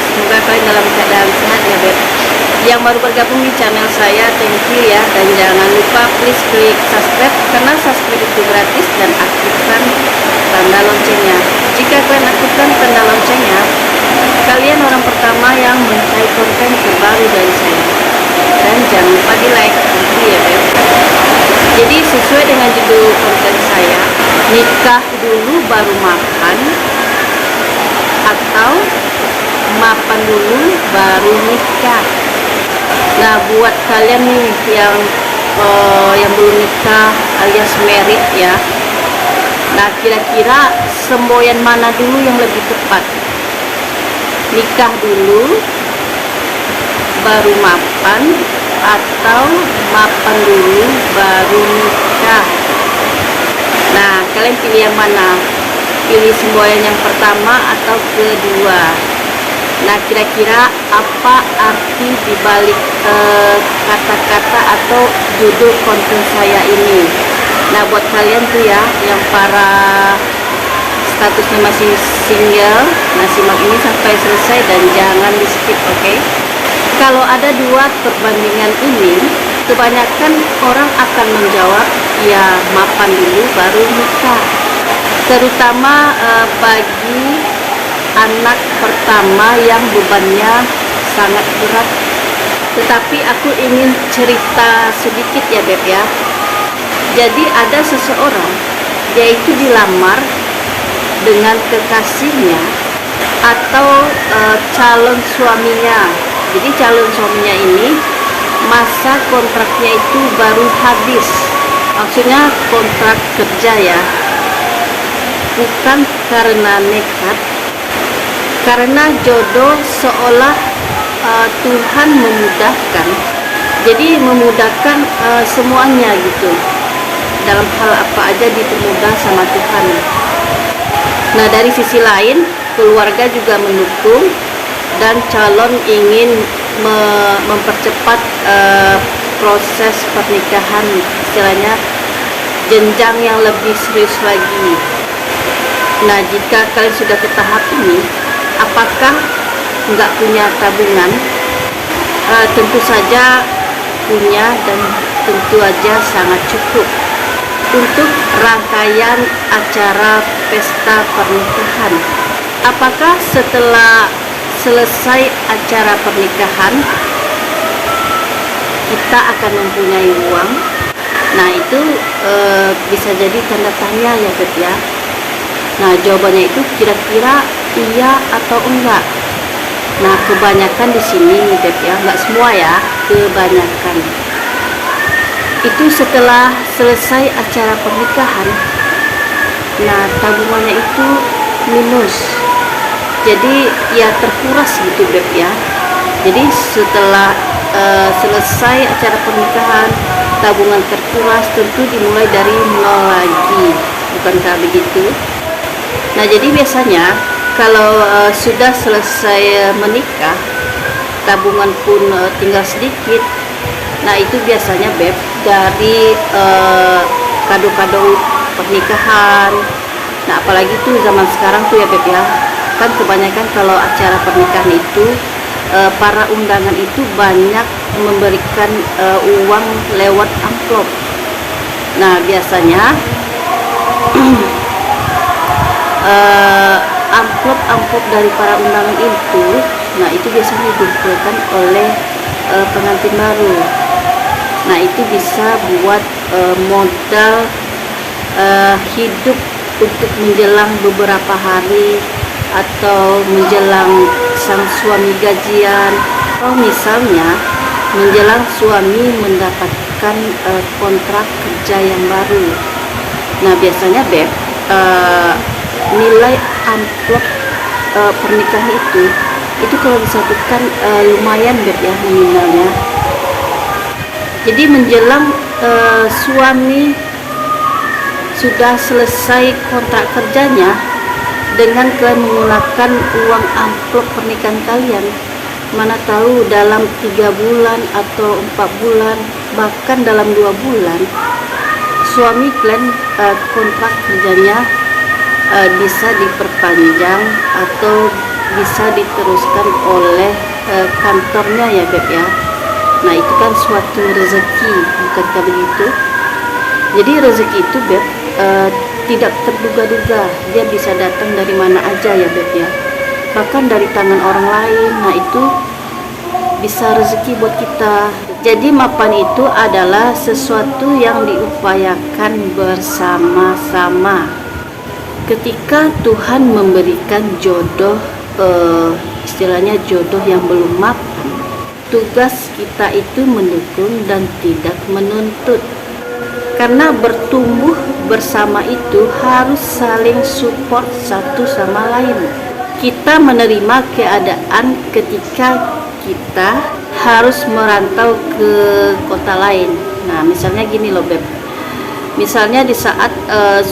Semoga kalian dalam keadaan sehat ya beb. Yang baru bergabung di channel saya, thank you ya. Dan jangan lupa please klik subscribe, karena subscribe itu gratis, dan aktifkan tanda loncengnya. Jika kalian aktifkan tanda loncengnya, kalian orang pertama yang mencari konten terbaru dari saya. Dan jangan lupa di like, thank you ya beb. Jadi sesuai dengan judul konten saya, nikah dulu baru makan, atau mapan dulu baru nikah. Nah, buat kalian nih yang belum nikah alias married ya, nah kira-kira semboyan mana dulu yang lebih tepat? Nikah dulu baru mapan, atau mapan dulu baru nikah? Nah, kalian pilih yang mana? Pilih semboyan yang pertama atau kedua? Nah, kira-kira apa arti dibalik kata-kata atau judul konten saya ini? Nah, buat kalian tuh ya yang para statusnya masih single, nah simak ini sampai selesai dan jangan di skip, oke? Kalau ada dua perbandingan ini, kebanyakan orang akan menjawab ya mapan dulu baru nikah, terutama bagi anak pertama yang bebannya sangat berat. Tetapi aku ingin cerita sedikit ya beb ya. Jadi ada seseorang, dia itu dilamar dengan kekasihnya atau calon suaminya. Jadi calon suaminya ini masa kontraknya itu baru habis, maksudnya kontrak kerja ya, bukan karena nekat, karena jodoh seolah Tuhan memudahkan. Jadi memudahkan semuanya gitu, dalam hal apa aja dipermudah sama Tuhan. Nah, dari sisi lain keluarga juga mendukung, dan calon ingin mempercepat proses pernikahan, istilahnya jenjang yang lebih serius lagi. Nah, jika kalian sudah ke tahap ini, apakah nggak punya tabungan? Tentu saja punya, dan tentu aja sangat cukup untuk rangkaian acara pesta pernikahan. Apakah setelah selesai acara pernikahan kita akan mempunyai uang? Nah, itu bisa jadi tanda tanya ya beb ya. Nah, jawabannya itu kira-kira iya atau enggak. Nah, kebanyakan di sini nih beb ya, enggak semua ya, kebanyakan itu setelah selesai acara pernikahan, nah tabungannya itu minus. Jadi ya terkuras gitu beb ya. Jadi setelah selesai acara pernikahan, tabungan terkuras, tentu dimulai dari nol lagi, bukankah begitu? Nah, jadi biasanya kalau sudah selesai menikah, tabungan pun tinggal sedikit. Nah, itu biasanya beb dari kado-kado pernikahan. Nah, apalagi tuh zaman sekarang tuh ya beb ya, kan kebanyakan kalau acara pernikahan itu para undangan itu banyak memberikan uang lewat amplop. Nah, biasanya amplop dari para undangan itu, nah itu biasanya dikumpulkan oleh pengantin baru. Nah, itu bisa buat modal hidup untuk menjelang beberapa hari, atau menjelang sang suami gajian, atau misalnya menjelang suami mendapatkan kontrak kerja yang baru. Nah, biasanya beb nilai amplop pernikahan itu kalau disatukan lumayan beb ya nominalnya. Jadi menjelang suami sudah selesai kontrak kerjanya, dengan kalian menggunakan uang amplop pernikahan kalian, mana tahu dalam 3 bulan atau 4 bulan, bahkan dalam 2 bulan suami kalian kontrak kerjanya bisa diperpanjang atau bisa diteruskan oleh kantornya ya Beb ya. Nah itu kan suatu rezeki, bukankah begitu? Jadi rezeki itu Beb tidak terduga-duga, dia bisa datang dari mana aja ya Beb ya, bahkan dari tangan orang lain. Nah itu bisa rezeki buat kita. Jadi mapan itu adalah sesuatu yang diupayakan bersama-sama. Ketika Tuhan memberikan jodoh, istilahnya jodoh yang belum mapan, tugas kita itu mendukung dan tidak menuntut. Karena bertumbuh bersama itu harus saling support satu sama lain. Kita menerima keadaan ketika kita harus merantau ke kota lain. Nah misalnya gini loh Beb, misalnya di saat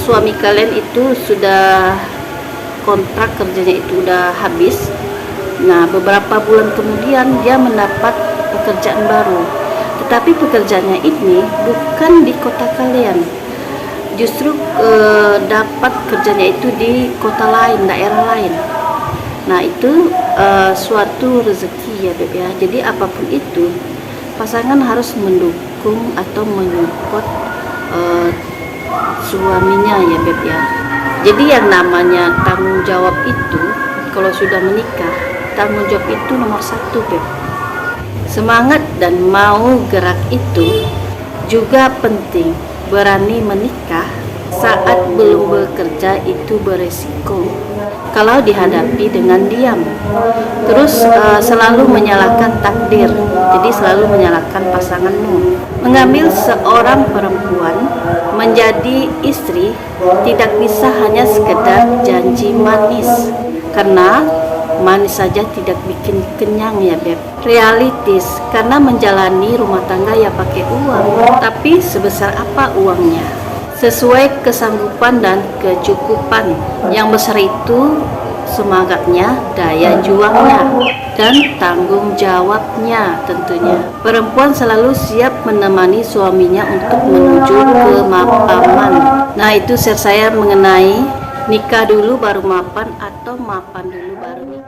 suami kalian itu sudah kontrak kerjanya itu udah habis, nah beberapa bulan kemudian dia mendapat pekerjaan baru, tetapi pekerjaannya ini bukan di kota kalian, justru dapat kerjanya itu di kota lain, daerah lain. Nah itu suatu rezeki ya Beb ya. Jadi apapun itu pasangan harus mendukung atau menyupport suaminya ya Beb ya. Jadi yang namanya tanggung jawab itu, kalau sudah menikah, tanggung jawab itu nomor satu Beb. Semangat dan mau gerak itu juga penting. Berani menikah saat belum bekerja itu beresiko kalau dihadapi dengan diam. Terus selalu menyalahkan takdir, jadi selalu menyalahkan pasanganmu. Mengambil seorang perempuan menjadi istri tidak bisa hanya sekedar janji manis, karena manis saja tidak bikin kenyang ya Beb. Realistis, karena menjalani rumah tangga ya pakai uang, tapi sebesar apa uangnya? Sesuai kesanggupan dan kecukupan. Yang besar itu semangatnya, daya juangnya, dan tanggung jawabnya tentunya. Perempuan selalu siap menemani suaminya untuk menuju ke mapaman. Nah itu share saya mengenai nikah dulu baru mapan atau mapan dulu baru nikah.